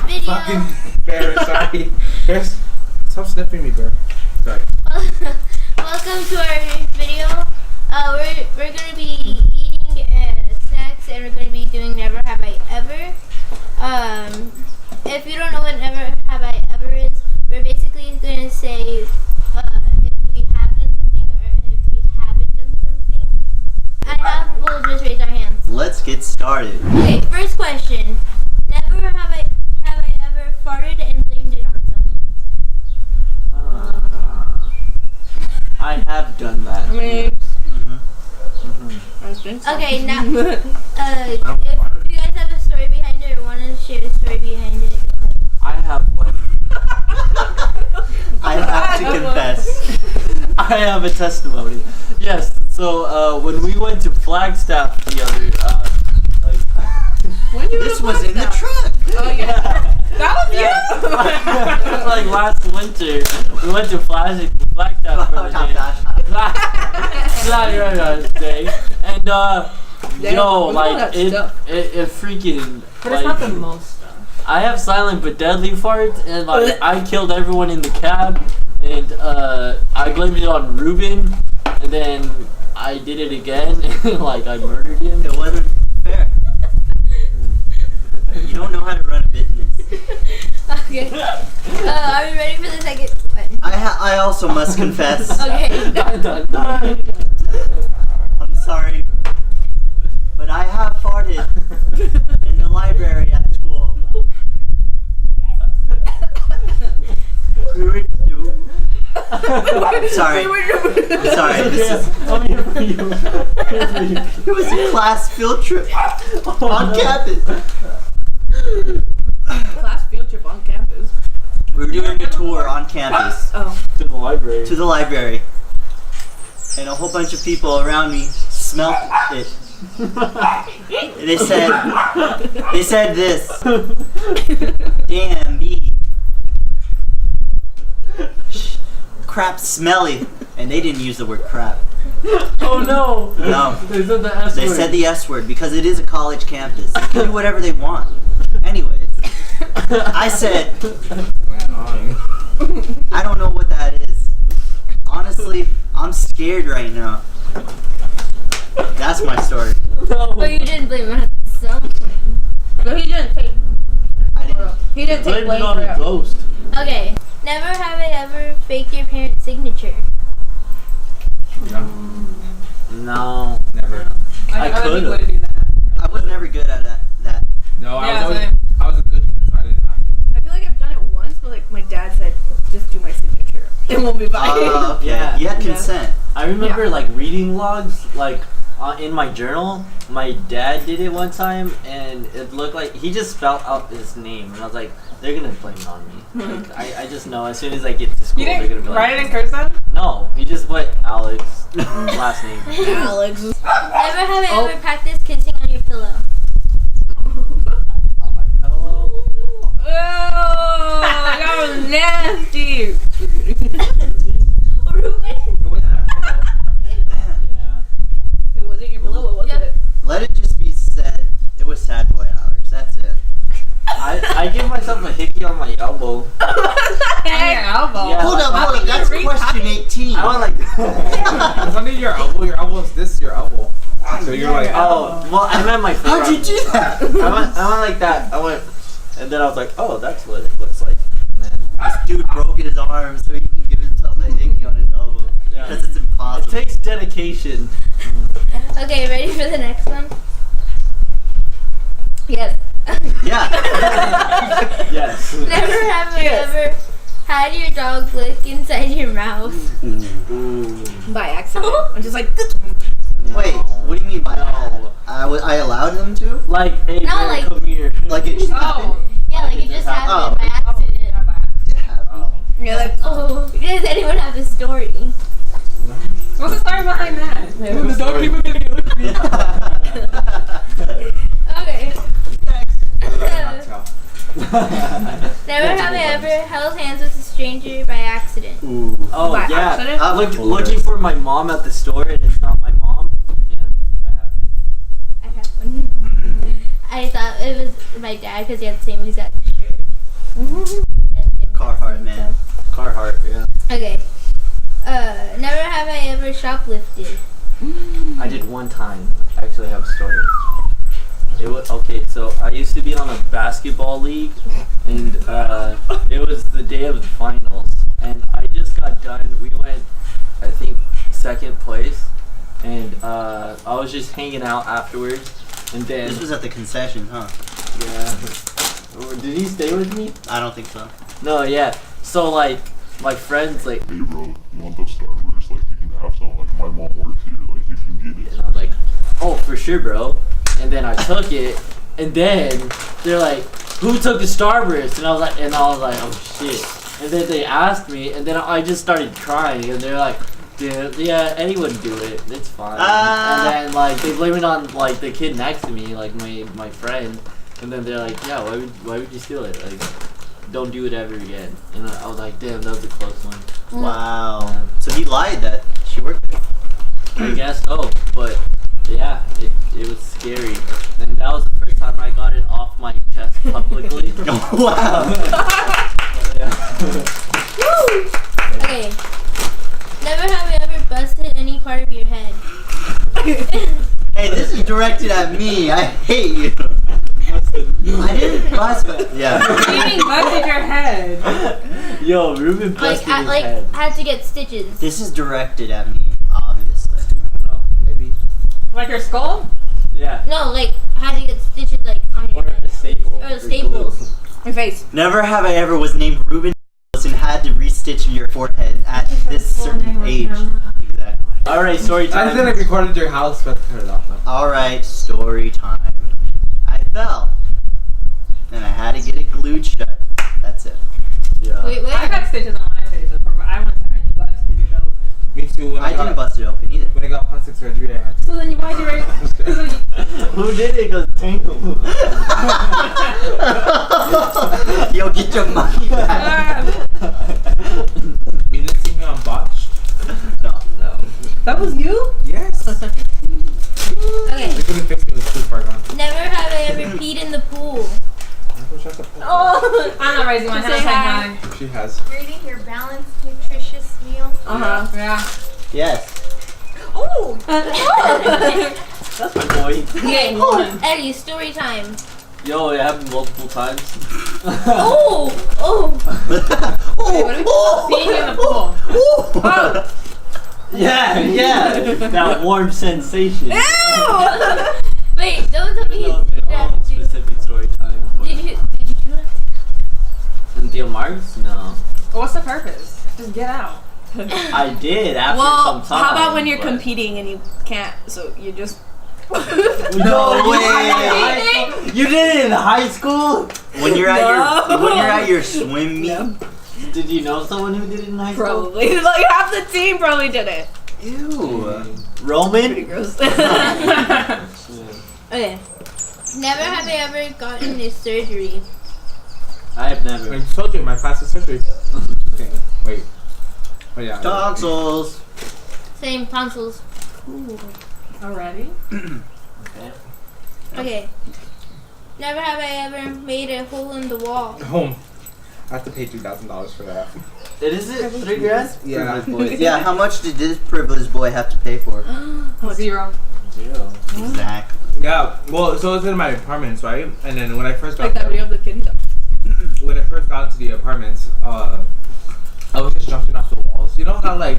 video. Fucking bear, sorry. Bear, stop sniffing me, bear. Sorry. Welcome to our video. We're gonna be eating snacks, and we're gonna be doing Never Have I Ever. If you don't know what Never Have I Ever is, we're basically gonna say if we have done something or if we haven't done something. We'll just raise our hands. Let's get started. Okay, first question. Never have I ever farted and blamed it on someone? I have done that. I mean, I think so. Okay, now, if you guys have a story behind it or want to share a story behind it, go ahead. I have one. I have to confess. I have a testimony. Yes, so when we went to Flagstaff the other, this was in the truck. Oh yeah. That was you. It was like last winter. We went to Flagstaff for the day. And it freaking. But it's not the most stuff. I have silent but deadly farts, and like I killed everyone in the cab, and I blamed it on Ruben, and then I did it again, and like I murdered him. It wasn't fair. You don't know how to run a business. Okay. Are we ready for the second one? I also must confess. Okay. Dun. I'm sorry, but I have farted in the library at school. I'm sorry. This is. It was a class field trip on campus. Class field trip on campus. We were doing a tour on campus Oh. To the library. to the library, and a whole bunch of people around me smelled it. They said this. Damn, B. Crap smelly. And they didn't use the word crap. Oh no! No. They said the S They word. said the S word because it is a college campus. They can do whatever they want. Anyways, I said, I don't know what that is. Honestly, I'm scared right now. That's my story. No. But you didn't blame it on someone. But he didn't take. I didn't. He didn't take Blame it blame on for a it. ghost. Okay. Never have I ever faked your parents' signature? No. Never. I could've. do that. I was never good at that. No, Yeah, I was a good kid, so I didn't have to. I feel like I've done it once, but like my dad said, just do my signature. It won't be fine. Okay. Yeah. You had consent. I remember like reading logs, like in my journal. My dad did it one time, and it looked like he just spelled out his name, and I was like, they're gonna blame it on me. Like, I just know as soon as I get to school, You they're gonna didn't be like, write it in cursive? no, he just put Alex last name. Alex. Never have I ever practiced kissing on your pillow? On my pillow. Oh, that was nasty. Yeah. It wasn't your pillow, what was Yep. it? Let it just be said, it was sad boy hours. That's it. I give myself a hickey on my elbow. On your elbow. Yeah. Hold up. How That's can you question 18. I went like. It's under your elbow. Your elbow's this, your elbow. So you're like, Oh, well, I meant my finger. How'd you do that? I went like that. And then I was like, oh, that's what it looks like. And then This dude broke his arm so he can give himself a hickey on his elbow. Yeah. Because it's it impossible. takes dedication. Okay, ready for the next one? Yes. Yeah. Yes. Never have I ever had your dog lick inside your mouth? Ooh. By accident. I'm just like, Wait, what do you mean by that? No. I allowed him to? Like, hey, No, bear, like- come here. Like it just happened? Yeah, like it just happened by accident. It happened. Oh. you're like, Oh, does anyone have a story? what's the story behind that? The dog people gonna get looked at me. Okay. Never That's have I a good ever held hands with a stranger by accident. Ooh. Oh, By yeah. accident? Looking for my mom at the store, and it's not my mom. Yeah, that happened. I have one. I thought it was my dad because he had the same exact shirt. Carhartt, man. Carhartt, yeah. Okay. Never have I ever shoplifted. I did one time. I actually have a story. It was okay. So I used to be on a basketball league, and it was the day of the finals, and I just got done. We went, I think, second place, and I was just hanging out afterwards, and then This was at the concession, huh? yeah. Did he stay with me? I don't think so. No, yeah. So like my friends like. Hey bro, you want those Starburst? Like you can have some. Like my mom works here. Like you can get it. And I was like, oh, for sure, bro. And then I took it, and then they're like, who took the Starburst? And I was like, oh shit. And then they asked me, and then I just started crying, and they're like, dude, yeah, anyone do it. It's fine. And then like they blame it on like the kid next to me, like my friend. And then they're like, yeah, why would you steal it? Like, don't do it ever again. And I was like, damn, that was a close one. Wow. So he lied that she worked there. I guess so, but yeah, it was scary. And that was the first time I got it off my chest publicly. Wow. Okay. Never have I ever busted any part of your head. Hey, this is directed at me. I hate you. I didn't bust it. Yeah. Eating busted your head. Yo, Ruben busted his head. Had to get stitches. This is directed at me, obviously. I don't know. Maybe. Like your skull? Yeah. No, like had to get stitches like on your Or head. a staple. Or staples. Your face. Never have I ever was named Ruben and had to restitch your forehead at this certain age. Exactly. Alright, story I time. said I recorded your house, but turn it off now. Alright, story time. I fell. And I had to get it glued shut. That's it. Yeah. Wait, I got wait. stitches on my face. I busted it open. Me too. When I didn't bust it open either. When I got plastic surgery, I had So then you why'd you raise? Who did it? Cause Tango. Yo, get your money back. You didn't see me on botched? No. That was you? Yes. Okay. They couldn't fix me with too far gone. Never have I ever peed in the pool. Shut the fuck up. Oh, I'm not raising my hand. Say hi. She has. You're eating your balanced, nutritious meal. Yeah. Yes. Oh! That's my boy. Okay. Eddie, story time. Yo, it happened multiple times. Oh! Peeing in the pool. Yeah. That warm sensation. Wait, don't tell me. No, specific story time. Did you do it? And Theo Marks? No. What's the purpose? Just get out. I did after Well, some time. how about when you're but- competing and you can't? So you just. No way! You did it in high school? When you're at your swim meet. Did you know someone who did it in high school? Probably. Like half the team probably did it. Ew. Roman? Gross. Okay. Never have I ever gotten a surgery. I have never. I told you my plastic surgery. Okay, wait. Oh yeah. Tonsils. Same tonsils. Already? Okay. Okay. Never have I ever made a hole in the wall. Home. I have to pay $2,000 for that. It is it? $3,000? Yeah. Yeah, how much did this privileged boy have to pay for? 0. Zero. Exactly. Yeah. Well, so it's in my apartments, right? And then when I first got Like that video of the kid. when I first got into the apartments, I was just jumping off the walls. You know how like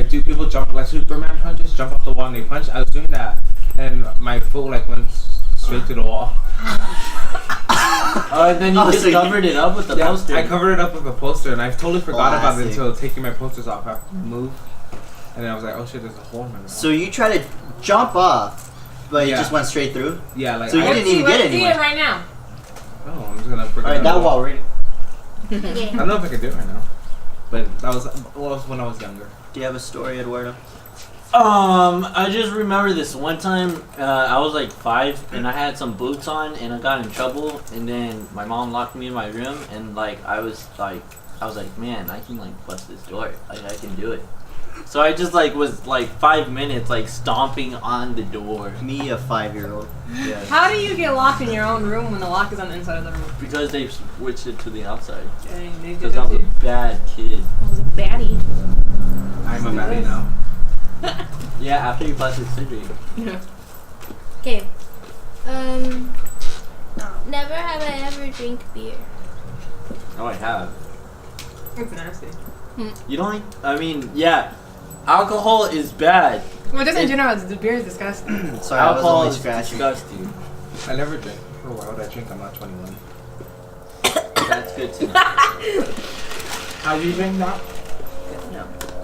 do people jump like Superman punches, jump off the wall and they punch? I was doing that, and my foot like went straight to the wall. Oh, and then you just covered it up with the poster. I covered it up with a poster, and I totally forgot about it Classic. until taking my posters off. I moved, and then I was like, oh shit, there's a hole in my wall. So you try to jump off, but you Yeah. just went straight through? Yeah, like So you I didn't even get Let's see it anywhere. right now. Oh, I'm just gonna bring Alright, it that up. wall right. Okay. I don't know if I can do it right now, but that was when I was younger. Do you have a story, Eduardo? I just remember this one time, I was like 5 and I had some boots on and I got in trouble and then my mom locked me in my room and like I was like, man, I can like bust this door. Like I can do it. So I just like was like 5 minutes like stomping on the door. Me, a 5-year-old. Yeah. How do you get locked in your own room when the lock is on the inside of the room? Because they switched it to the outside. Dang, they did Because that I was a too. bad kid. I was a baddie. I'm a baddie now. Yeah, after you plastic surgery. Okay. Never have I ever drink beer. Oh, I have. It's nasty. You don't like? I mean, yeah. Alcohol is bad. Well, just in It- general, the beer is disgusting. Sorry, I was Alcohol only is scratching. disgusting. I never drink. For why would I drink? I'm not 21. That's good too. How do you drink now?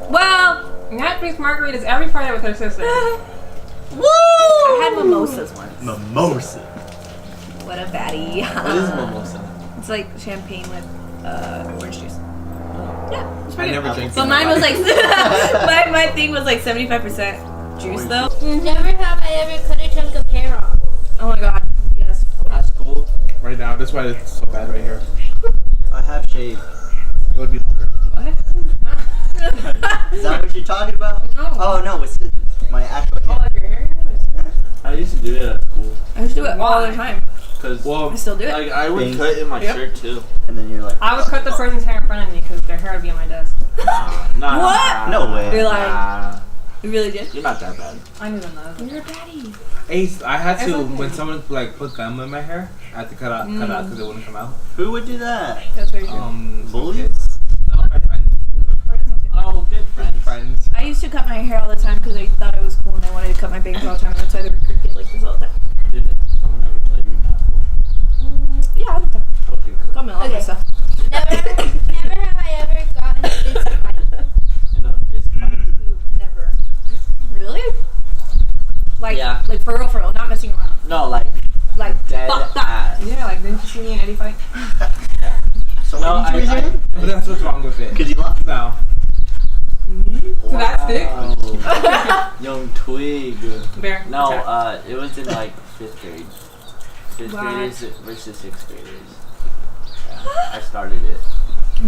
Well, Nat drinks margaritas every Friday with her sister. Woo! I had mimosas once. Mimosa. What a baddie. What is mimosa? It's like champagne with orange juice. Yeah, it's I pretty never good. drink. But in mine my was life. like my thing was like 75% juice though. Never have I ever cut a chunk of hair off. Oh my god. Yes. That's cool. Right now, that's why it's so bad right here. I have shaved. It would be longer. Is that what you're talking about? No. Oh no, it's my actual Oh, hair. like your hair? I used to do it at school. I used to do it all the time. Cause Well, I still do it. like I would Thanks. cut in my Yep. shirt too. And then you're like, I would cut the person's hair in front of me because their hair would be on my desk. Nah. What? No way. You're lying. Nah. You really did? You're not that bad. I knew them though. You're a baddie. Ace, I had It's to okay. when someone like put gum in my hair. I had to cut out because it wouldn't come out. who would do that? That's very true. Bullies? No, my friends. Oh, good friends. Friends. I used to cut my hair all the time because I thought it was cool and I wanted to cut my bangs all the time. And that's why they were crooked like this all the time. Did someone ever tell you you're not cool? Yeah, all the time. Okay, cool. Got me all my Okay. stuff. Never have I ever gotten a fist fight. In a fist fight. Never. Really? Like, Yeah. like for real, not messing around. No, like Like, dead fuck that. ass. Yeah, like didn't you see me and Eddie fight? So No, what did you do? But that's what's wrong with it. Could you laugh? No. To that stick? Young twig. Bear. No, attack. it was in like 5th grade. 5th What? graders versus 6th graders. Yeah, I started it.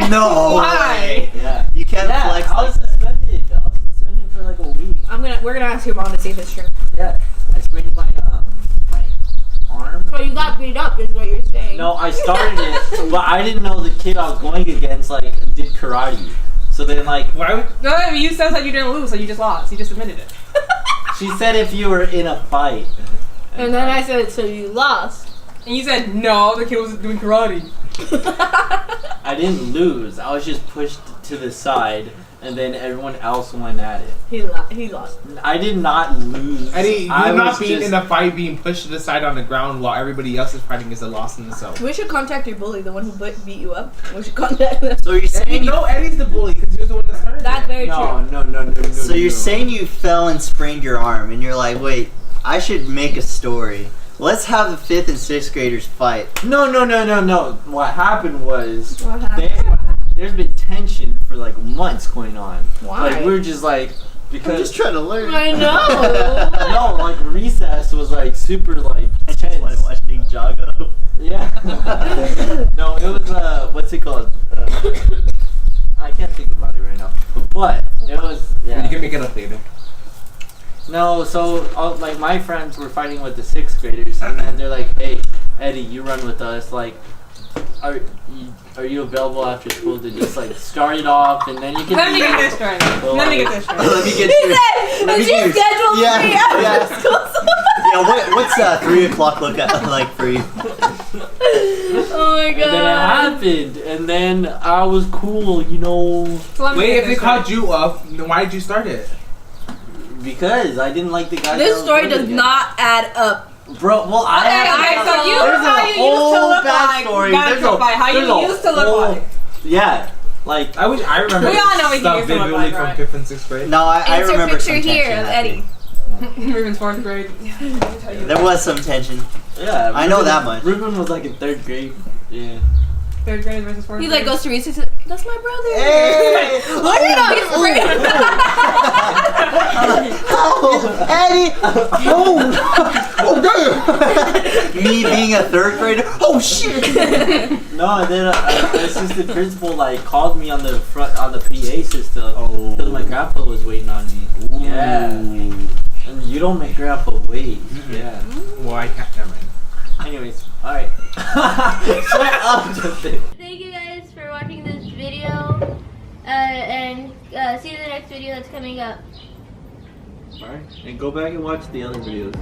No Why? way. Yeah. You can't Yeah, flex I was like suspended. I was suspended for like a week. we're gonna ask your mom to see if it's true. Yeah. I sprained my my arm. So you got beat up, is what you're saying. No, I started it, but I didn't know the kid I was going against like did karate. So then like Why would? No, you said that you didn't lose, so you just lost. You just admitted it. she said if you were in a fight. And then I said, so you lost. And you said no, the kid was doing karate. I didn't lose. I was just pushed to the side, and then everyone else went at it. He lost. I did not lose. Eddie, I you're not was being just- in a fight, being pushed to the side on the ground while everybody else is fighting is a loss in itself. We should contact your bully, the one who beat you up. We should contact them. So you're saying you, No, Eddie's the bully because he was the one that started. That's it. very No, true. no. so you're saying you fell and sprained your arm, and you're like, wait, I should make a story. Let's have the 5th and 6th graders fight. No. What happened was What happened? there's been tension for like months going on. Why? Like we were just like I'm because just trying to learn. I know. no, like recess was like super like I just want tense. to watch Ninjago. Yeah. No, it was what's it called? I can't think about it right now. But it was You yeah. can make it up later. No, so all, like my friends were fighting with the 6th graders, and then they're like, "Hey, Eddie, you run with us. Like, are you available after school to just like start it off, and then you can." Let me get this straight. Let me get this straight. Let me get He you. said, Let me is your get you. schedule Yeah, free after yeah. school? Yeah, what's 3 o'clock look at like for you? Oh my And then it god. happened, and then I was cool, you know, So let me Wait, get if they this called straight. you up, then why did you start it? because I didn't like the guy. This story does not add up. Bro, well, I Okay, have alright, so you there's how a you used to whole look like. backstory. Gotta There's go by how there's you a used to look whole- like. Yeah, like I remember We all know what he stuff used to look vividly like, from right? 5th and 6th grade. No, I Insert remember picture some here tension of happening. Eddie. Ruben's 4th grade. There was some tension. yeah. I know that much. Ruben was like in 3rd grade. Yeah. 3rd grade versus 4th grade. He like goes to recess That's my brother. Hey! What did I Oh, Eddie! Oh damn! Me being a third grader. Oh shit! No, and then assistant principal like called me on the PA system Oh. because my grandpa was waiting on me. Yeah, and you don't make grandpa wait. Yeah. Well, I can't. Never mind. Anyways, all right. Shut up, Justin. Thank you guys for watching this video. And see you in the next video that's coming up. All right, and go back and watch the other videos.